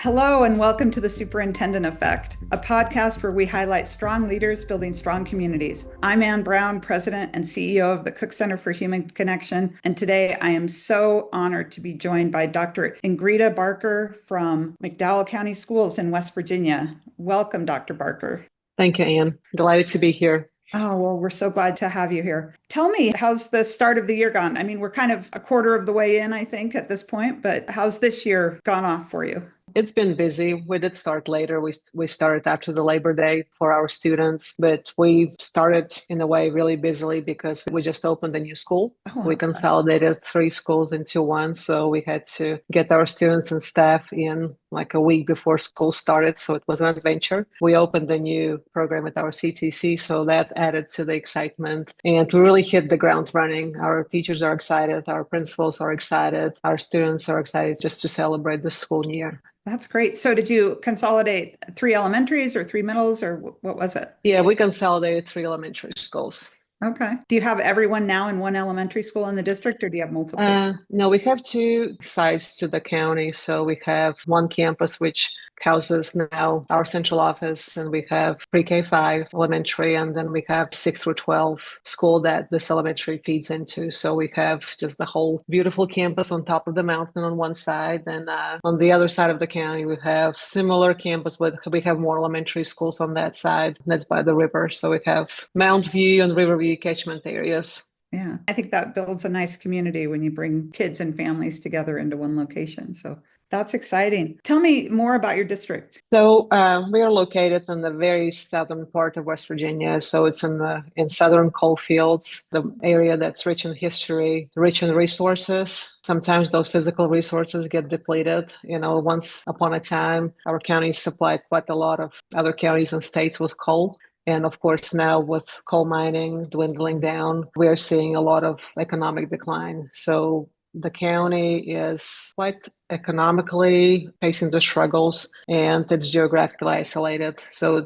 Hello, and welcome to the Superintendent Effect, a podcast where we highlight strong leaders building strong communities. I'm Ann Brown, President and CEO of the Cook Center for Human Connection, and today I am so honored to be joined by Dr. Ingrida Barker from McDowell County Schools in West Virginia. Welcome, Dr. Barker. Thank you, Ann. Delighted to be here. Oh, well, we're so glad to have you here. Tell me, how's the start of the year gone? I mean, we're kind of a quarter of the way in, I think, at this point, but how's this year gone off for you? It's been busy. We did start later. We started after the Labor Day for our students, but we started in a way really busily because we just opened a new school. We consolidated 3 schools into one. So we had to get our students and staff in like a week before school started. So it was an adventure. We opened a new program at our CTC. So that added to the excitement. And we really hit the ground running. Our teachers are excited. Our principals are excited. Our students are excited just to celebrate the school year. That's great. So did you consolidate 3 elementaries or 3 middles, or what was it? Yeah, we consolidated 3 elementary schools. Okay. Do you have everyone now in one elementary school in the district, or do you have multiple? No, we have 2 sides to the county. So we have one campus, which houses now our central office, and we have pre-K-5 elementary, and then we have 6 through 12 school that this elementary feeds into. So we have just the whole beautiful campus on top of the mountain on one side, and on the other side of the county we have similar campus, but we have more elementary schools on that side. That's by the river. So we have Mount View and Riverview catchment areas. Yeah, I think that builds a nice community when you bring kids and families together into one location. So that's exciting. Tell me more about your district. So we are located in the very southern part of West Virginia. So it's in southern coal fields, the area that's rich in history, rich in resources. Sometimes those physical resources get depleted. Once upon a time, our county supplied quite a lot of other counties and states with coal. And of course, now with coal mining dwindling down, we are seeing a lot of economic decline. So the county is quite economically facing the struggles, and it's geographically isolated. So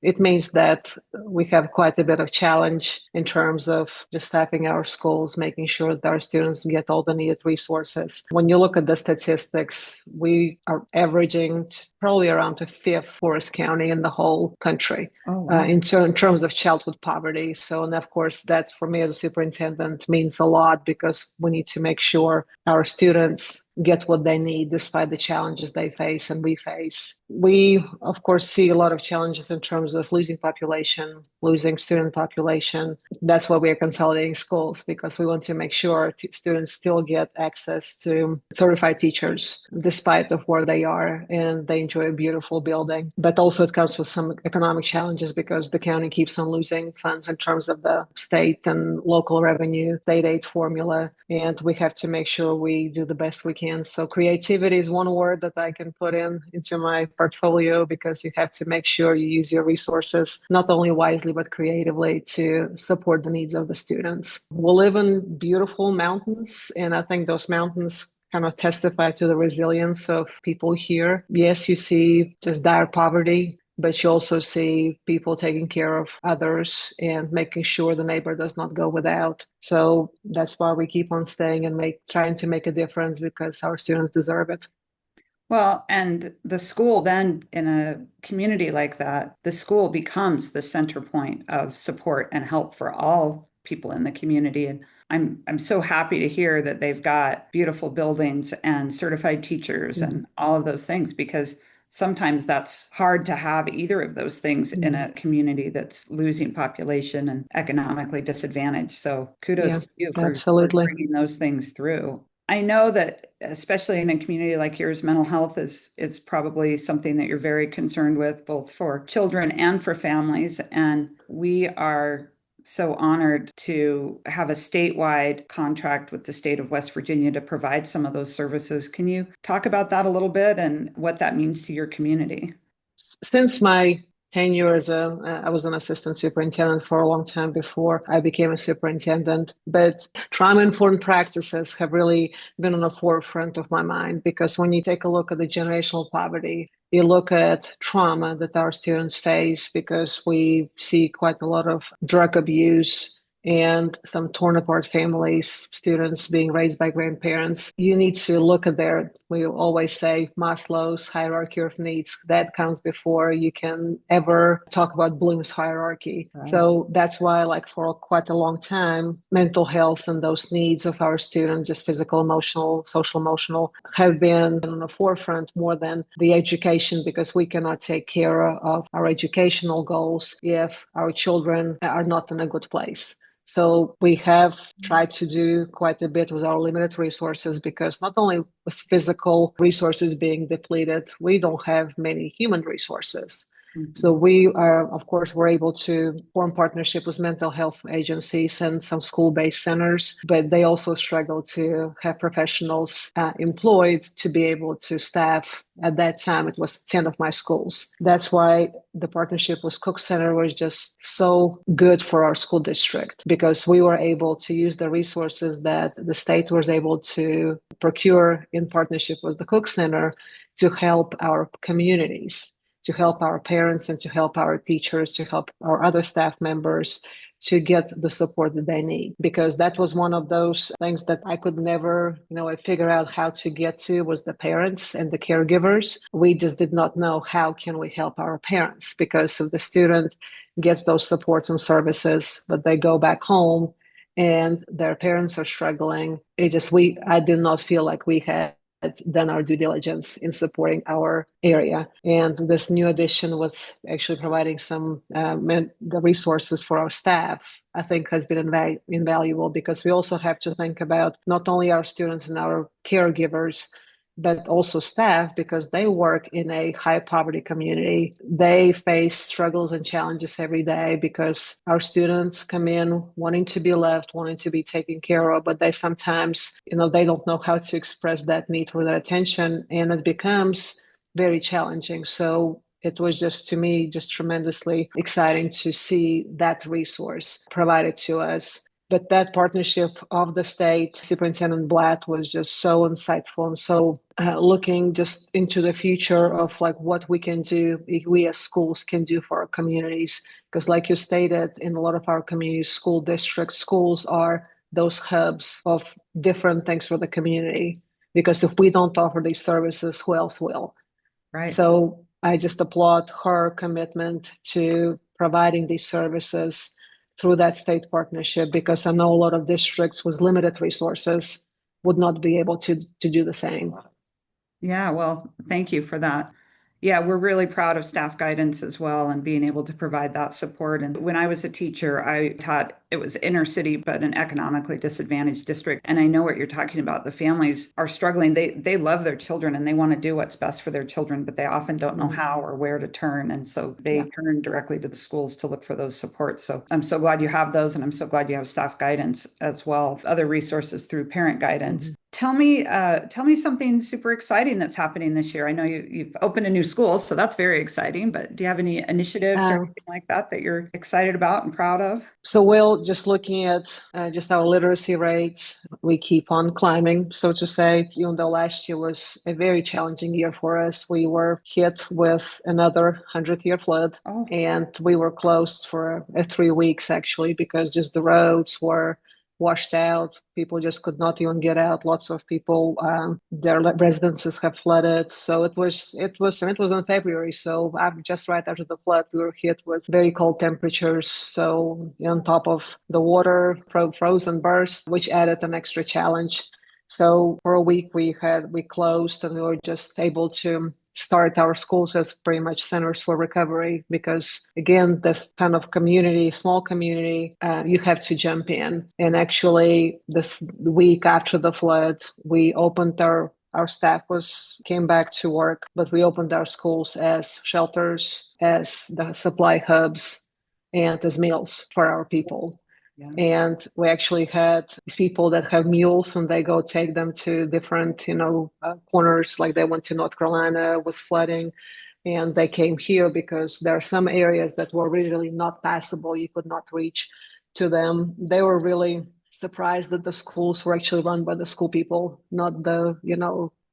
it means that we have quite a bit of challenge in terms of just staffing our schools, making sure that our students get all the needed resources. When you look at the statistics, we are averaging probably around the 5th poorest county in the whole country. Oh, wow. In terms of childhood poverty. So, and of course, that for me as a superintendent means a lot because we need to make sure our students get what they need despite the challenges they face and we face. We, of course, see a lot of challenges in terms of losing population, losing student population. That's why we are consolidating schools, because we want to make sure students still get access to certified teachers despite of where they are, and they enjoy a beautiful building. But also it comes with some economic challenges because the county keeps on losing funds in terms of the state and local revenue, state aid formula, and we have to make sure we do the best we can. So creativity is one word that I can put into my portfolio, because you have to make sure you use your resources not only wisely but creatively to support the needs of the students. We live in beautiful mountains, and I think those mountains kind of testify to the resilience of people here. Yes, you see just dire poverty, but you also see people taking care of others and making sure the neighbor does not go without. So that's why we keep on staying and trying to make a difference, because our students deserve it. Well, and the school then, in a community like that, the school becomes the center point of support and help for all people in the community. And I'm so happy to hear that they've got beautiful buildings and certified teachers and all of those things, because sometimes that's hard to have either of those things in a community that's losing population and economically disadvantaged. So kudos to you for bringing those things through. I know that, especially in a community like yours, mental health is probably something that you're very concerned with, both for children and for families. And we are so honored to have a statewide contract with the state of West Virginia to provide some of those services. Can you talk about that a little bit and what that means to your community? Since my tenure I was an assistant superintendent for a long time before I became a superintendent, but trauma-informed practices have really been on the forefront of my mind, because when you take a look at the generational poverty, you look at trauma that our students face, because we see quite a lot of drug abuse and some torn apart families, students being raised by grandparents. You need to look at we always say Maslow's hierarchy of needs. That comes before you can ever talk about Bloom's hierarchy. Right. So that's why, like, for quite a long time, mental health and those needs of our students, just physical, emotional, social, emotional, have been on the forefront more than the education, because we cannot take care of our educational goals if our children are not in a good place. So we have tried to do quite a bit with our limited resources, because not only with physical resources being depleted, we don't have many human resources. So we are, of course, we're able to form partnership with mental health agencies and some school-based centers, but they also struggle to have professionals employed to be able to staff. At that time, it was 10 of my schools. That's why the partnership with Cook Center was just so good for our school district, because we were able to use the resources that the state was able to procure in partnership with the Cook Center to help our communities, to help our parents, and to help our teachers, to help our other staff members to get the support that they need. Because that was one of those things that I could never, figure out how to get to, was the parents and the caregivers. We just did not know how can we help our parents, because if the student gets those supports and services, but they go back home and their parents are struggling, I did not feel like we had done our due diligence in supporting our area. And this new addition with actually providing some the resources for our staff, I think has been invaluable, because we also have to think about not only our students and our caregivers, but also staff, because they work in a high poverty community. They face struggles and challenges every day, because our students come in wanting to be loved, wanting to be taken care of, but they sometimes, they don't know how to express that need for that attention, and it becomes very challenging. So it was just, to me, just tremendously exciting to see that resource provided to us. But that partnership of the state, Superintendent Blatt, was just so insightful, and so looking just into the future of like what we can do, we as schools can do for our communities. Because like you stated, in a lot of our community school districts, schools are those hubs of different things for the community. Because if we don't offer these services, who else will? Right. So I just applaud her commitment to providing these services through that state partnership, because I know a lot of districts with limited resources would not be able to do the same. Yeah, well, thank you for that. Yeah, we're really proud of staff guidance as well, and being able to provide that support. And when I was a teacher, I taught, it was inner city, but an economically disadvantaged district. And I know what you're talking about. The families are struggling. They love their children and they want to do what's best for their children, but they often don't know how or where to turn. And so they turn directly to the schools to look for those supports. So I'm so glad you have those, and I'm so glad you have staff guidance as well, other resources through parent guidance. Tell me something super exciting that's happening this year. I know you've opened a new school, so that's very exciting, but do you have any initiatives or anything like that that you're excited about and proud of? So, Will, just looking at just our literacy rates, we keep on climbing, so to say. Even though last year was a very challenging year for us, we were hit with another 100-year flood. And we were closed for 3 weeks, actually, because just the roads were washed out. People just could not even get out. Lots of people, their residences have flooded. So it was in February. So just right after the flood, we were hit with very cold temperatures. So on top of the water, froze and burst, which added an extra challenge. So for a week we closed, and we were just able to start our schools as pretty much centers for recovery, because again, this kind of community, small community, you have to jump in. And actually this week after the flood, we opened our staff came back to work, but we opened our schools as shelters, as the supply hubs, and as meals for our people. Yeah. And we actually had these people that have mules, and they go take them to different, corners. Like they went to North Carolina with flooding, and they came here because there are some areas that were really not passable. You could not reach to them. They were really surprised that the schools were actually run by the school people, not the,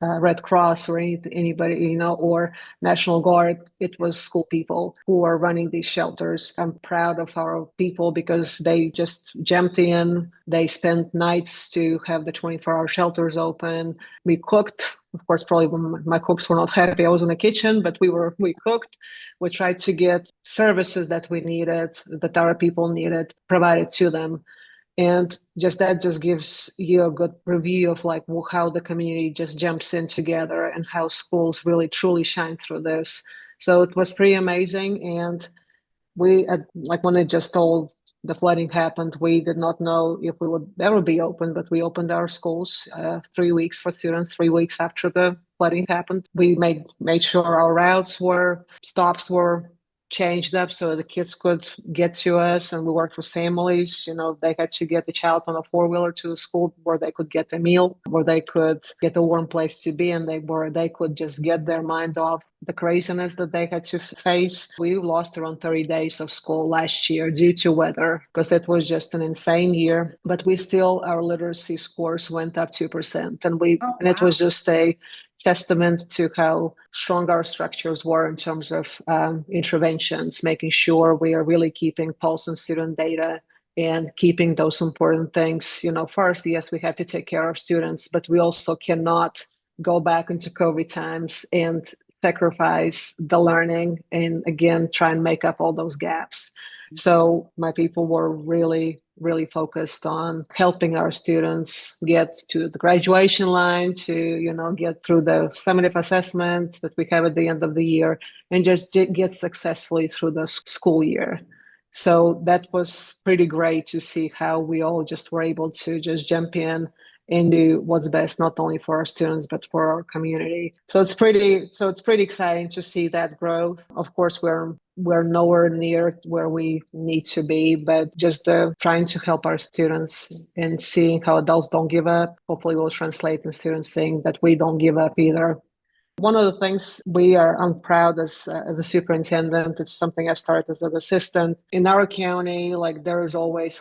Red Cross or anybody, or National Guard. It was school people who are running these shelters. I'm proud of our people because they just jumped in. They spent nights to have the 24-hour shelters open. We cooked. Of course, probably my cooks were not happy I was in the kitchen, but we cooked. We tried to get services that we needed, that our people needed, provided to them. And that just gives you a good review of like how the community just jumps in together and how schools really truly shine through this. So it was pretty amazing. And we like when it just told the flooding happened, we did not know if we would ever be open, but we opened our schools 3 weeks for students, 3 weeks after the flooding happened. We made sure our stops were changed up so the kids could get to us, and we worked with families. They had to get the child on a four-wheeler to the school where they could get a meal, where they could get a warm place to be, and where they could just get their mind off the craziness that they had to face. We lost around 30 days of school last year due to weather because it was just an insane year. But our literacy scores went up 2%. And it was just a testament to how strong our structures were in terms of interventions, making sure we are really keeping pulse on student data and keeping those important things. First, yes, we have to take care of students, but we also cannot go back into COVID times and sacrifice the learning and again try and make up all those gaps. So my people were really, really focused on helping our students get to the graduation line, to get through the summative assessment that we have at the end of the year, and just get successfully through the school year. So that was pretty great to see how we all just were able to just jump in and do what's best, not only for our students, but for our community. So it's pretty exciting to see that growth. Of course, we're nowhere near where we need to be, but just trying to help our students and seeing how adults don't give up, hopefully will translate in students saying that we don't give up either. One of the things I'm proud as a superintendent. It's something I started as an assistant in our county. Like there always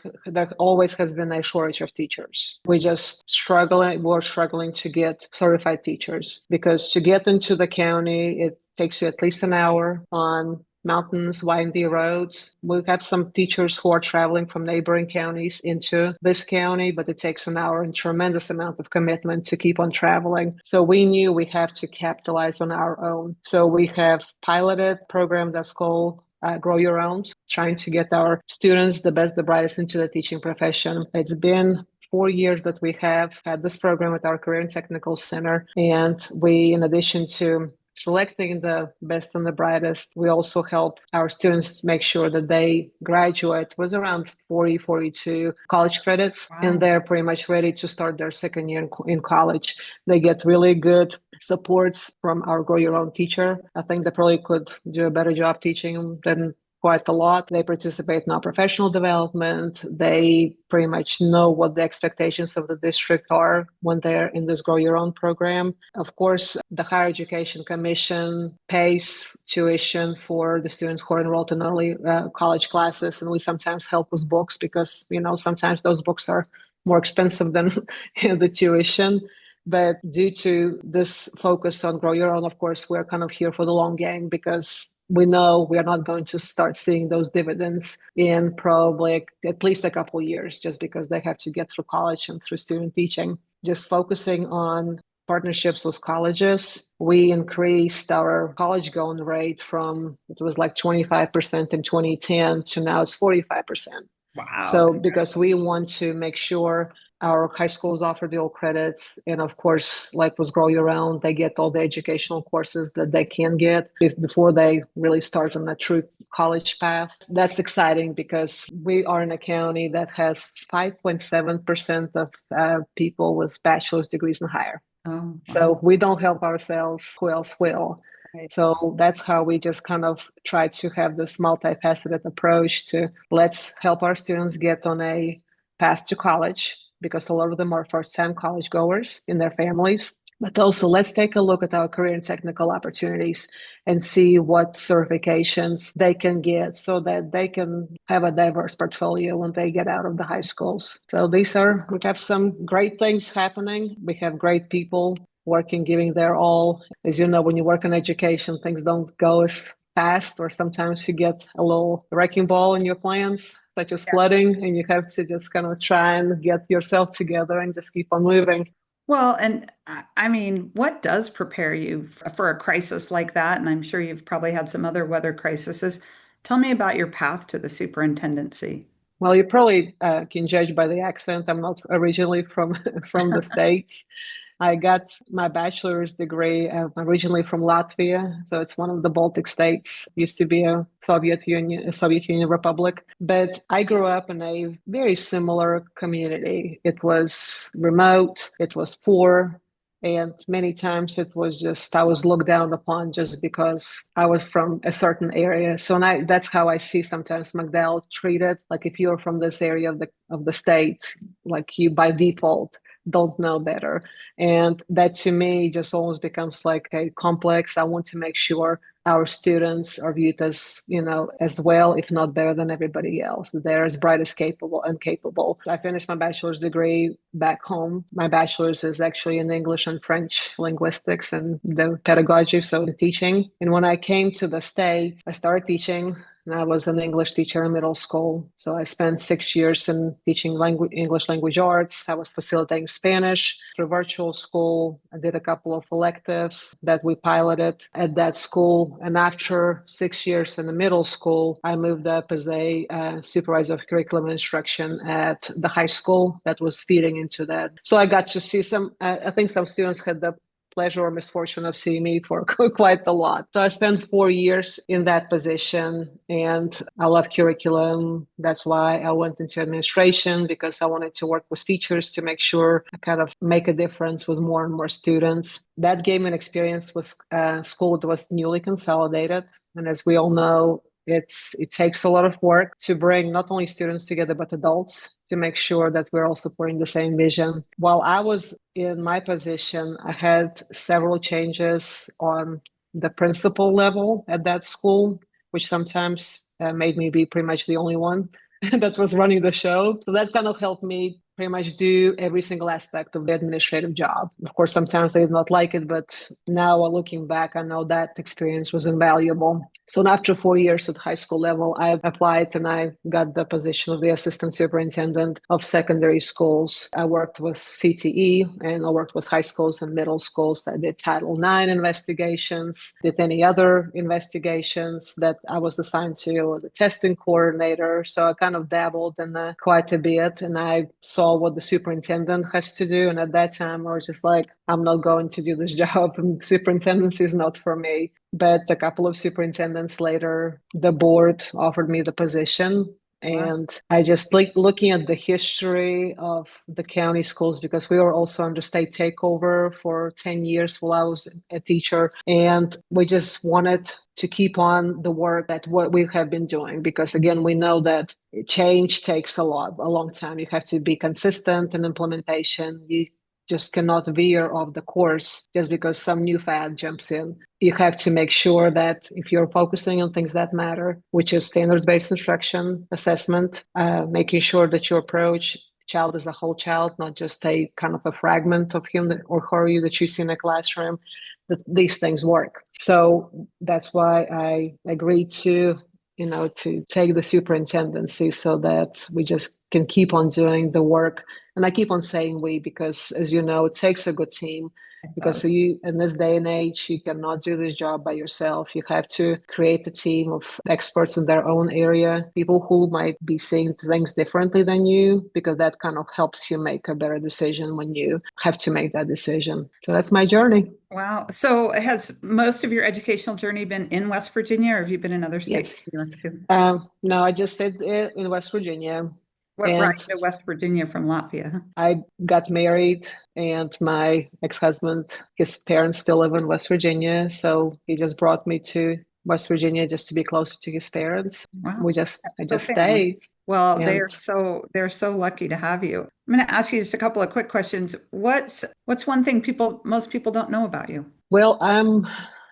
has been a shortage of teachers. We're struggling to get certified teachers because to get into the county, it takes you at least an hour on mountains, windy roads. We have some teachers who are traveling from neighboring counties into this county, but it takes an hour and tremendous amount of commitment to keep on traveling. So we knew we have to capitalize on our own. So we have piloted a program that's called Grow Your Own, trying to get our students, the best, the brightest, into the teaching profession. It's been 4 years that we have had this program at our Career and Technical Center. And we, in addition to selecting the best and the brightest, we also help our students make sure that they graduate with around 42 college credits. Wow. And they're pretty much ready to start their second year in college. They get really good supports from our Grow Your Own teacher. I think they probably could do a better job teaching than quite a lot. They participate in our professional development. They pretty much know what the expectations of the district are when they're in this Grow Your Own program. Of course, the Higher Education Commission pays tuition for the students who are enrolled in early college classes, and we sometimes help with books because, sometimes those books are more expensive than the tuition. But due to this focus on Grow Your Own, of course, we're kind of here for the long game because we know we are not going to start seeing those dividends in probably at least a couple of years, just because they have to get through college and through student teaching. Just focusing on partnerships with colleges, we increased our college going rate from, it was like 25% in 2010 to now it's 45%. Wow. So because we want to make sure our high schools offer dual credits. And of course, like with Grow Your Own, they get all the educational courses that they can get before they really start on a true college path. That's exciting because we are in a county that has 5.7% of people with bachelor's degrees and higher. Oh, wow. So we don't help ourselves, who else will? Right. So that's how we just kind of try to have this multifaceted approach to let's help our students get on a path to college, because a lot of them are first-time college goers in their families. But also, let's take a look at our career and technical opportunities and see what certifications they can get so that they can have a diverse portfolio when they get out of the high schools. So we have some great things happening. We have great people working, giving their all. As you know, when you work in education, things don't go as fast, or sometimes you get a little wrecking ball in your plans, such as flooding, and you have to just kind of try and get yourself together and just keep on moving. Well, and I mean, what does prepare you for a crisis like that? And I'm sure you've probably had some other weather crises. Tell me about your path to the superintendency. Well, you probably can judge by the accent. I'm not originally from from the States. I got my bachelor's degree originally from Latvia, so it's one of the Baltic states. Used to be a Soviet Union republic. But I grew up in a very similar community. It was remote, it was poor, and many times it was just I was looked down upon just because I was from a certain area. So that's how I see sometimes McDowell treated. Like if you're from this area of the state, like you by default don't know better. And that to me just almost becomes like a complex. I want to make sure our students are viewed as, as well, if not better than everybody else. They're as bright as capable and capable. I finished my bachelor's degree back home. My bachelor's is actually in English and French linguistics and the pedagogy, so in teaching. And when I came to the States, I started teaching. And I was an English teacher in middle school. So I spent 6 years in teaching English language arts. I was facilitating Spanish through virtual school. I did a couple of electives that we piloted at that school. And after 6 years in the middle school, I moved up as a supervisor of curriculum instruction at the high school that was feeding into that. So I got to see I think some students had the pleasure or misfortune of seeing me for quite a lot. So I spent 4 years in that position and I love curriculum. That's why I went into administration, because I wanted to work with teachers to make sure I kind of make a difference with more and more students. That gave me an experience with school that was newly consolidated. And as we all know, it takes a lot of work to bring not only students together, but adults to make sure that we're all supporting the same vision. While I was in my position, I had several changes on the principal level at that school, which sometimes made me be pretty much the only one that was running the show. So that kind of helped me pretty much do every single aspect of the administrative job. Of course, sometimes they did not like it, but now looking back, I know that experience was invaluable. So after 4 years at high school level, I applied and I got the position of the assistant superintendent of secondary schools. I worked with CTE and I worked with high schools and middle schools. I did Title IX investigations, did any other investigations that I was assigned to. I was a testing coordinator. So I kind of dabbled in quite a bit, and I saw what the superintendent has to do. And at that time, I was just like, I'm not going to do this job. And superintendency is not for me. But a couple of superintendents later, the board offered me the position. Wow. And I just like looking at the history of the county schools, because we were also under state takeover for 10 years while I was a teacher. And we just wanted to keep on the work that what we have been doing, because again, we know that change takes a long time. You have to be consistent in implementation. You just cannot veer off the course just because some new fad jumps in. You have to make sure that if you're focusing on things that matter, which is standards-based instruction, assessment, making sure that you approach child as a whole child, not just a kind of a fragment of him or her that you see in a classroom, that these things work. So that's why I agreed to take the superintendency so that we just can keep on doing the work. And I keep on saying we, because as you know, it takes a good team. Because you, in this day and age, you cannot do this job by yourself. You have to create a team of experts in their own area, people who might be seeing things differently than you, because that kind of helps you make a better decision when you have to make that decision. So that's my journey. Wow. So has most of your educational journey been in West Virginia, or have you been in other states Yes. too? No, I just stayed in West Virginia. What brought And you to West Virginia from Latvia? I got married, and my ex-husband, his parents still live in West Virginia. So he just brought me to West Virginia just to be closer to his parents. Wow. I So just family. stayed. Well, And they're so lucky to have you. I'm going to ask you just a couple of quick questions. What's one thing most people don't know about you? well,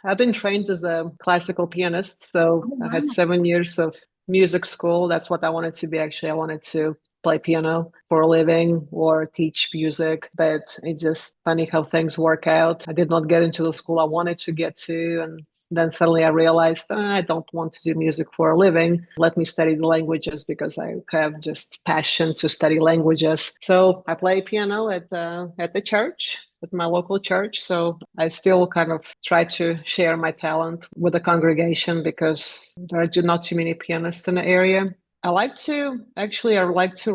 I've been trained as a classical pianist. So Oh, I had wow. 7 years of music school. That's what I wanted to be. Actually, I wanted to play piano for a living or teach music, but it's just funny how things work out. I did not get into the school I wanted to get to, and then suddenly I realized I don't want to do music for a living. Let me study the languages because I have just passion to study languages. So I play piano at the church, at my local church. So I still kind of try to share my talent with the congregation because there are not too many pianists in the area. I like to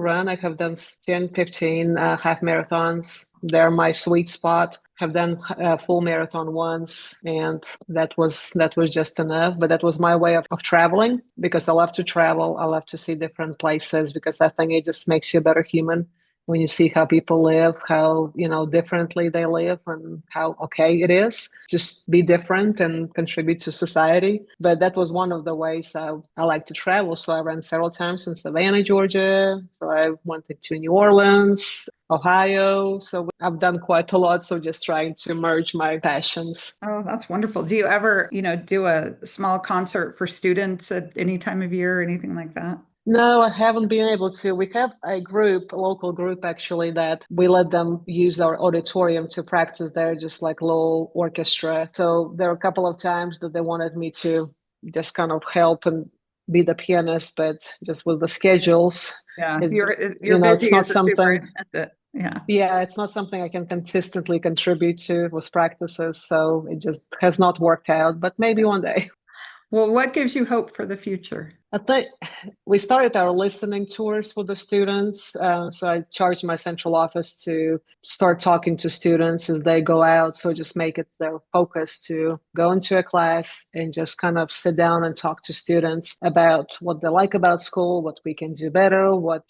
run. I have done 10, 15 half marathons. They're my sweet spot. Have done a full marathon once, and that was just enough. But that was my way of traveling because I love to travel. I love to see different places because I think it just makes you a better human when you see how people live, how, differently they live and how okay it is just be different and contribute to society. But that was one of the ways I like to travel. So I ran several times in Savannah, Georgia. So I went to New Orleans, Ohio. So I've done quite a lot. So just trying to merge my passions. Oh, that's wonderful. Do you ever, do a small concert for students at any time of year or anything like that? No, I haven't been able to. We have a local group actually, that we let them use our auditorium to practice there, just like little orchestra. So there are a couple of times that they wanted me to just kind of help and be the pianist, but just with the schedules, Yeah, it, you're it's busy not as a something. superintendent. Yeah. Yeah, it's not something I can consistently contribute to with practices. So it just has not worked out, but maybe one day. Well, what gives you hope for the future? I think we started our listening tours for the students. So I charged my central office to start talking to students as they go out. So just make it their focus to go into a class and just kind of sit down and talk to students about what they like about school, what we can do better, what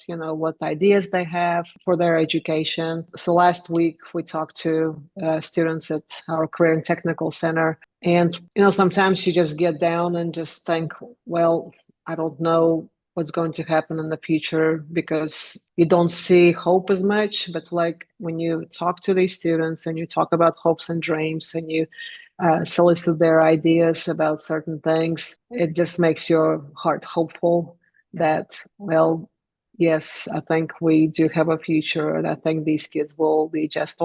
ideas they have for their education. So last week we talked to students at our Career and Technical Center. And, sometimes you just get down and just think, well, I don't know what's going to happen in the future because you don't see hope as much. But like when you talk to these students and you talk about hopes and dreams and you solicit their ideas about certain things, it just makes your heart hopeful that, well, yes, I think we do have a future, and I think these kids will be just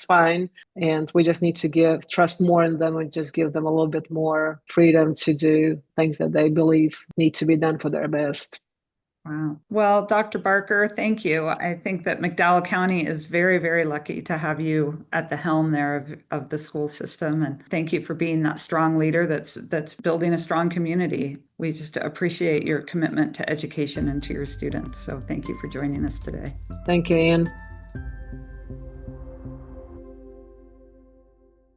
fine. And we just need to trust more in them and just give them a little bit more freedom to do things that they believe need to be done for their best. Wow. Well, Dr. Barker, thank you. I think that McDowell County is very, very lucky to have you at the helm there of the school system. And thank you for being that strong leader that's building a strong community. We just appreciate your commitment to education and to your students. So thank you for joining us today. Thank you, Ian.